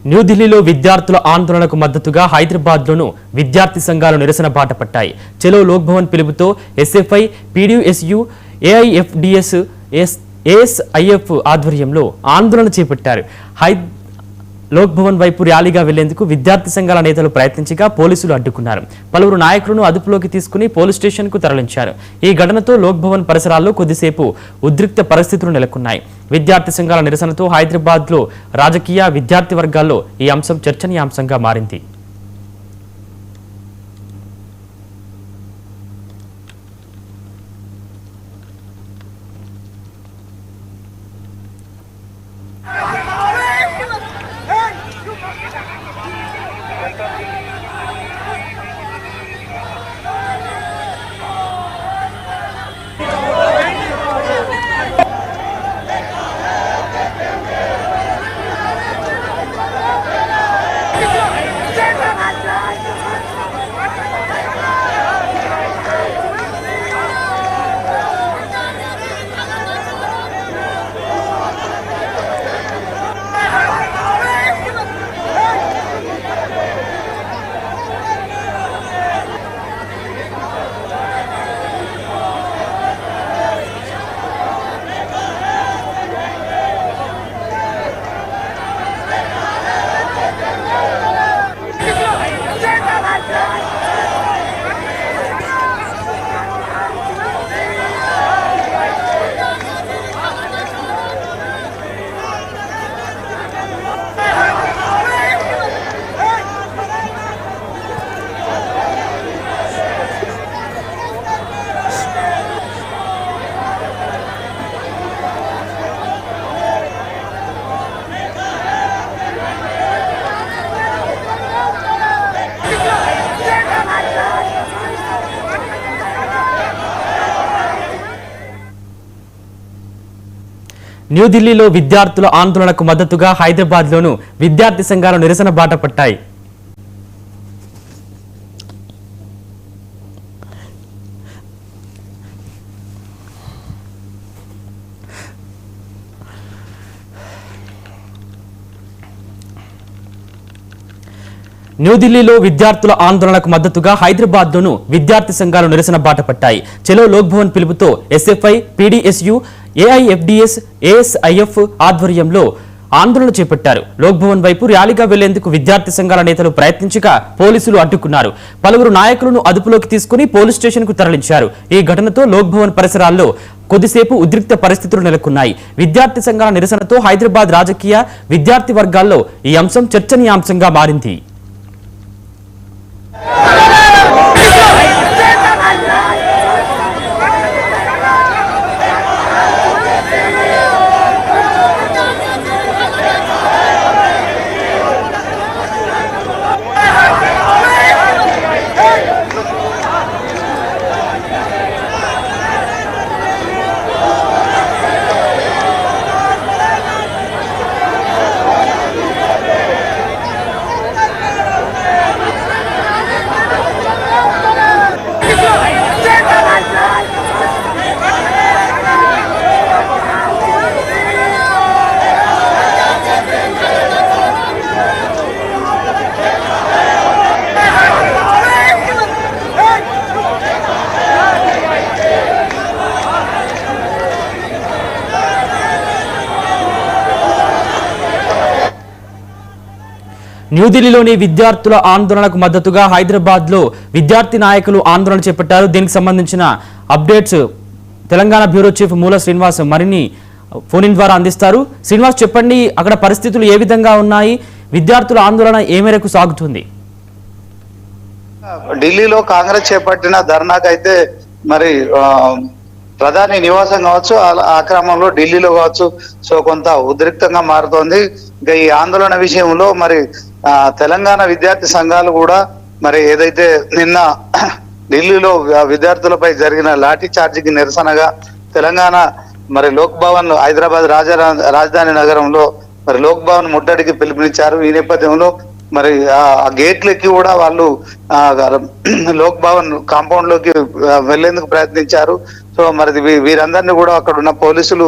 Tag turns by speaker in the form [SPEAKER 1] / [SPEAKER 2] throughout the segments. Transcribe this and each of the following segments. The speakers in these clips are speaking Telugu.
[SPEAKER 1] న్యూఢిల్లీలో విద్యార్థుల ఆందోళనకు మద్దతుగా హైదరాబాద్లోనూ విద్యార్థి సంఘాలు నిరసన బాట పట్టాయి. చలో లోక్ భవన్ పిలుపుతో ఎస్ఎఫ్ఐ, పీడీఎస్యూ, ఏఐఎఫ్డిఎస్, ఏఎస్ఐఎఫ్ ఆధ్వర్యంలో ఆందోళన చేపట్టారు. లోక్ భవన్ వైపు ర్యాలీగా వెళ్లేందుకు విద్యార్థి సంఘాల నేతలు ప్రయత్నించగా పోలీసులు అడ్డుకున్నారు. పలువురు నాయకులను అదుపులోకి తీసుకుని పోలీస్ స్టేషన్ కు తరలించారు. ఈ ఘటనతో లోక్ భవన్ పరిసరాల్లో కొద్దిసేపు ఉద్రిక్త పరిస్థితులు నెలకొన్నాయి. విద్యార్థి సంఘాల నిరసనతో హైదరాబాద్ లో రాజకీయ విద్యార్థి వర్గాల్లో ఈ అంశం చర్చనీయాంశంగా మారింది. న్యూఢిల్లీలో విద్యార్థుల ఆందోళనకు మద్దతుగా హైదరాబాద్లోనూ విద్యార్థి సంఘాలు నిరసన బాట పట్టాయి. న్యూఢిల్లీలో విద్యార్థుల ఆందోళనకు మద్దతుగా హైదరాబాద్లోనూ విద్యార్థి సంఘాలు నిరసన బాట పట్టాయి. చలో లోక్ భవన్ పిలుపుతో ఎస్ఎఫ్ఐ, పీడీఎస్యూ, ఏఐఎఫ్డిఎస్, ఏఎస్ఐఎఫ్ ఆధ్వర్యంలో ఆందోళన చేపట్టారు. లోక్ భవన్ వైపు ర్యాలీగా వెళ్లేందుకు విద్యార్థి సంఘాల నేతలు ప్రయత్నించగా పోలీసులు అడ్డుకున్నారు. పలువురు నాయకులను అదుపులోకి తీసుకుని పోలీస్ స్టేషన్ కు తరలించారు. ఈ ఘటనతో లోక్ భవన్ పరిసరాల్లో కొద్దిసేపు ఉద్రిక్త పరిస్థితులు నెలకొన్నాయి. విద్యార్థి సంఘాల నిరసనతో హైదరాబాద్ రాజకీయ విద్యార్థి వర్గాల్లో ఈ అంశం చర్చనీయాంశంగా మారింది. న్యూఢిల్లీలోని విద్యార్థుల ఆందోళనకు మద్దతుగా హైదరాబాద్ లో విద్యార్థి నాయకులు ఆందోళన చేపట్టారు. దీనికి సంబంధించిన అప్డేట్స్ తెలంగాణ బ్యూరో చీఫ్ మూల శ్రీనివాస్ మరిన్ని ఫోన్ ఇన్ ద్వారా అందిస్తారు. శ్రీనివాస్, చెప్పండి, అక్కడ పరిస్థితులు ఏ విధంగా ఉన్నాయి? విద్యార్థుల ఆందోళన ఏ మేరకు సాగుతుంది?
[SPEAKER 2] ఢిల్లీలో కాంగ్రెస్ చేపట్టిన ధర్నాకైతే మరి ప్రధాని నివాసం కావచ్చు, ఆ క్రమంలో ఢిల్లీలో కావచ్చు సో కొంత ఉద్రిక్తంగా మారుతోంది. ఇంకా ఈ ఆందోళన విషయంలో మరి తెలంగాణ విద్యార్థి సంఘాలు కూడా మరి ఏదైతే నిన్న ఢిల్లీలో విద్యార్థులపై జరిగిన లాఠీ చార్జికి నిరసనగా తెలంగాణ మరి లోక్ భవన్ హైదరాబాద్ రాజధాని నగరంలో మరి లోక్ భవన్ ముట్టడికి పిలుపునిచ్చారు. ఈ నేపథ్యంలో మరి ఆ గేట్లకి కూడా వాళ్ళు లోక్ భవన్ కాంపౌండ్ లోకి వెళ్లేందుకు ప్రయత్నించారు. సో మరి వీరందరినీ కూడా అక్కడ ఉన్న పోలీసులు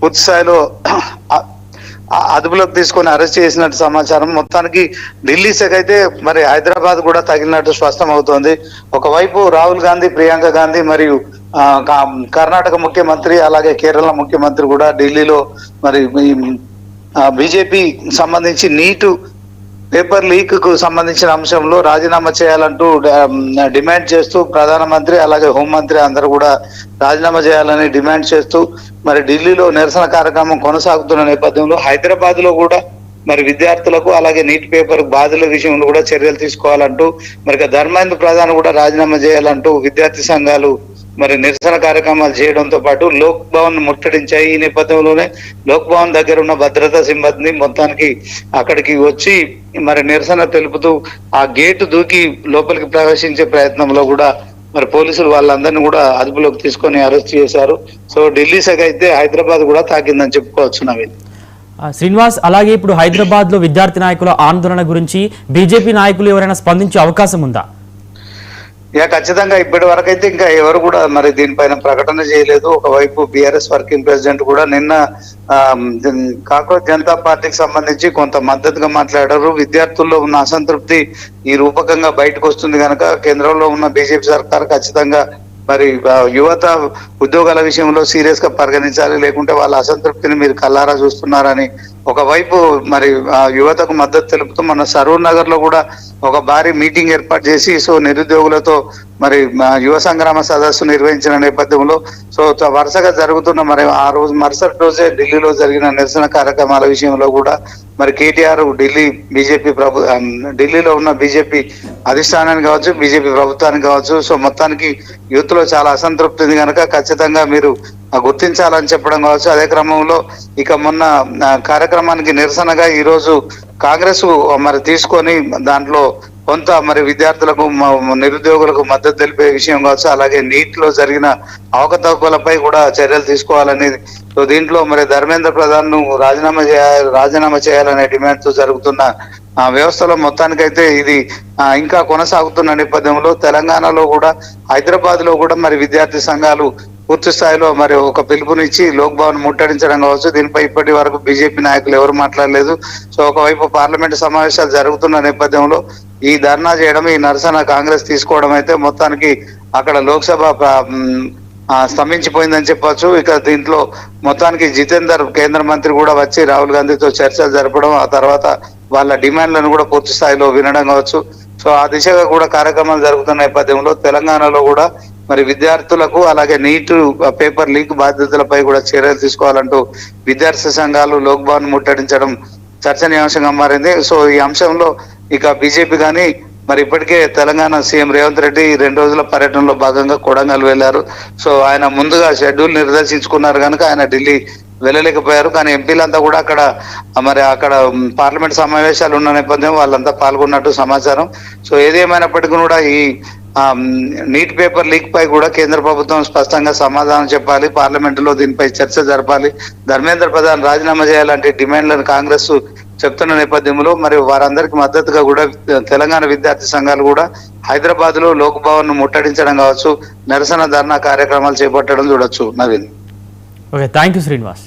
[SPEAKER 2] పూర్తి స్థాయిలో అదుపులోకి తీసుకొని అరెస్ట్ చేసినట్టు సమాచారం. మొత్తానికి ఢిల్లీ శాఖ అయితే మరి హైదరాబాద్ కూడా తగిలినట్టు స్పష్టం అవుతోంది. ఒకవైపు రాహుల్ గాంధీ, ప్రియాంక గాంధీ మరియు కర్ణాటక ముఖ్యమంత్రి అలాగే కేరళ ముఖ్యమంత్రి కూడా ఢిల్లీలో మరి బీజేపీ సంబంధించి నీటు పేపర్ లీక్ కు సంబంధించిన అంశంలో రాజీనామా చేయాలంటూ డిమాండ్ చేస్తూ ప్రధానమంత్రి అలాగే హోంమంత్రి అందరూ కూడా రాజీనామా చేయాలని డిమాండ్ చేస్తూ మరి ఢిల్లీలో నిరసన కార్యక్రమం కొనసాగుతున్న నేపథ్యంలో హైదరాబాద్ లో కూడా మరి విద్యార్థులకు అలాగే నీట్ పేపర్ బాధితుల విషయంలో కూడా చర్యలు తీసుకోవాలంటూ మరి ధర్మేంద్ర ప్రధాన్ కూడా రాజీనామా చేయాలంటూ విద్యార్థి సంఘాలు మరి నిరసన కార్యక్రమాలు చేయడంతో పాటు లోక్ భవన్ ముట్టడించాయి. ఈ నేపథ్యంలోనే లోక్ భవన్ దగ్గర ఉన్న భద్రతా సిబ్బంది మొత్తానికి అక్కడికి వచ్చి మరి నిరసన తెలుపుతూ ఆ గేటు దూకి లోపలికి ప్రవేశించే ప్రయత్నంలో కూడా మరి పోలీసులు వాళ్ళందరినీ కూడా అదుపులోకి తీసుకొని అరెస్ట్ చేశారు. సో ఢిల్లీ శాఖ అయితే హైదరాబాద్ కూడా తాకిందని చెప్పుకోవచ్చు. నవీన్,
[SPEAKER 1] శ్రీనివాస్, అలాగే ఇప్పుడు హైదరాబాద్ లో విద్యార్థి నాయకుల ఆందోళన గురించి బీజేపీ నాయకులు ఎవరైనా స్పందించే అవకాశం ఉందా?
[SPEAKER 2] ఖచ్చితంగా ఇప్పటి వరకు అయితే ఇంకా ఎవరు కూడా మరి దీనిపైన ప్రకటన చేయలేదు. ఒకవైపు బీఆర్ఎస్ వర్కింగ్ ప్రెసిడెంట్ కూడా నిన్న కాక్రోచ్ జనతా పార్టీకి సంబంధించి కొంత మద్దతుగా మాట్లాడారు. విద్యార్థుల్లో ఉన్న అసంతృప్తి ఈ రూపకంగా బయటకు వస్తుంది కనుక కేంద్రంలో ఉన్న బీజేపీ సర్కార్ ఖచ్చితంగా మరి యువత ఉద్యోగాల విషయంలో సీరియస్ గా పరిగణించాలి, లేకుంటే వాళ్ళ అసంతృప్తిని మీరు కల్లారా చూస్తున్నారని ఒకవైపు మరి యువతకు మద్దతు తెలుపుతూ మన సరూర్ నగర్ లో కూడా ఒక భారీ మీటింగ్ ఏర్పాటు చేసి సో నిరుద్యోగులతో మరి యువ సంగ్రామ సదస్సు నిర్వహించిన నేపథ్యంలో సో వరుసగా జరుగుతున్న మరి ఆ రోజు మరుసటి రోజే ఢిల్లీలో జరిగిన నిరసన కార్యక్రమాల విషయంలో కూడా మరి కేటీఆర్ ఢిల్లీ బీజేపీ ఢిల్లీలో ఉన్న బీజేపీ అధిష్టానానికి కావచ్చు, బీజేపీ ప్రభుత్వానికి కావచ్చు, సో మొత్తానికి యూత్ లో చాలా అసంతృప్తి ఉంది కనుక ఖచ్చితంగా మీరు గుర్తించాలని చెప్పడం కావచ్చు. అదే క్రమంలో ఇక మొన్న కార్యక్రమానికి నిరసనగా ఈ రోజు కాంగ్రెస్ మరి తీసుకొని దాంట్లో కొంత మరి విద్యార్థులకు నిరుద్యోగులకు మద్దతు తెలిపే విషయం కావచ్చు, అలాగే నీట్ లో జరిగిన అవకతవకలపై కూడా చర్యలు తీసుకోవాలని సో దీంట్లో మరి ధర్మేంద్ర ప్రధాన్ ను రాజీనామా చేయాలనే డిమాండ్ తో జరుగుతున్న వ్యవస్థలో మొత్తానికైతే ఇది ఇంకా కొనసాగుతున్న నేపథ్యంలో తెలంగాణలో కూడా హైదరాబాద్ లో కూడా మరి విద్యార్థి సంఘాలు పూర్తి స్థాయిలో మరి ఒక పిలుపునిచ్చి లోక్ భవన్ ముట్టడించడం కావచ్చు. దీనిపై ఇప్పటి వరకు బీజేపీ నాయకులు ఎవరు మాట్లాడలేదు. సో ఒకవైపు పార్లమెంట్ సమావేశాలు జరుగుతున్న నేపథ్యంలో ఈ ధర్నా చేయడం, ఈ నిరసన కాంగ్రెస్ తీసుకోవడం అయితే మొత్తానికి అక్కడ లోక్సభ స్తంభించిపోయిందని చెప్పొచ్చు. ఇక దీంట్లో మొత్తానికి జితేందర్ కేంద్ర మంత్రి కూడా వచ్చి రాహుల్ గాంధీతో చర్చలు జరపడం, ఆ తర్వాత వాళ్ళ డిమాండ్లను కూడా పూర్తి స్థాయిలో వినడం కావచ్చు. సో ఆ దిశగా కూడా కార్యక్రమాలు జరుగుతున్న నేపథ్యంలో తెలంగాణలో కూడా మరి విద్యార్థులకు అలాగే నీట్ పేపర్ లీక్ బాధ్యతలపై కూడా చర్యలు తీసుకోవాలంటూ విద్యార్థి సంఘాలు లోక్ భవన్ ముట్టడించడం చర్చనీయాంశంగా మారింది. సో ఈ అంశంలో ఇక బీజేపీ కానీ మరి ఇప్పటికే తెలంగాణ సీఎం రేవంత్ రెడ్డి 2 రోజుల పర్యటనలో భాగంగా కొడంగల్ వెళ్లారు. సో ఆయన ముందుగా షెడ్యూల్ నిర్దేశించుకున్నారు కనుక ఆయన ఢిల్లీ వెళ్ళలేకపోయారు. కానీ ఎంపీలంతా కూడా అక్కడ పార్లమెంట్ సమావేశాలు ఉన్న నేపథ్యం వాళ్ళంతా పాల్గొన్నట్టు సమాచారం. సో ఏదేమైనప్పటికీ కూడా ఈ నీట్ పేపర్ లీక్ పై కూడా కేంద్ర ప్రభుత్వం స్పష్టంగా సమాధానం చెప్పాలి, పార్లమెంట్ లో దీనిపై చర్చ జరపాలి, ధర్మేంద్ర ప్రధాన్ రాజీనామా చేయాలంటే డిమాండ్లను కాంగ్రెస్ చెప్తున్న నేపథ్యంలో మరి వారందరికి మద్దతుగా కూడా తెలంగాణ విద్యార్థి సంఘాలు కూడా హైదరాబాద్ లో లోక్ భవన్ ముట్టడించడం కావచ్చు, నిరసన ధర్నా కార్యక్రమాలు చేపట్టడం చూడొచ్చు. Naveen,
[SPEAKER 1] okay, thank you Srinivas.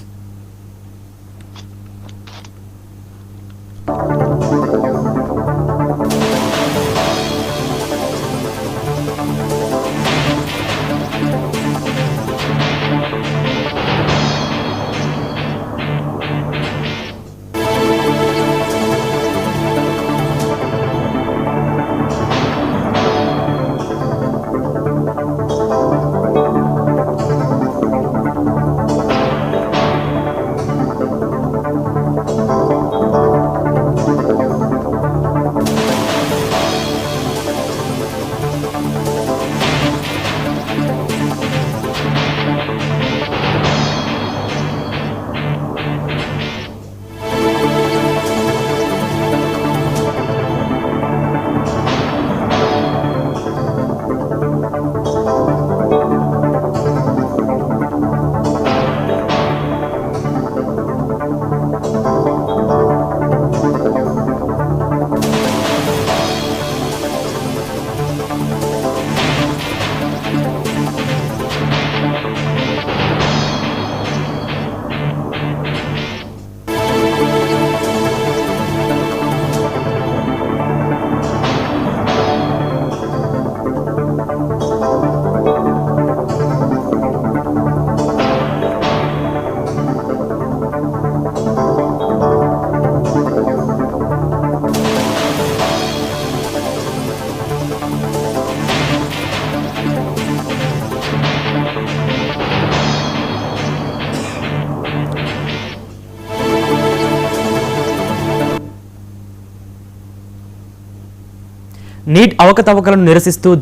[SPEAKER 1] NEET అవకతవకలను నిరసిస్తూ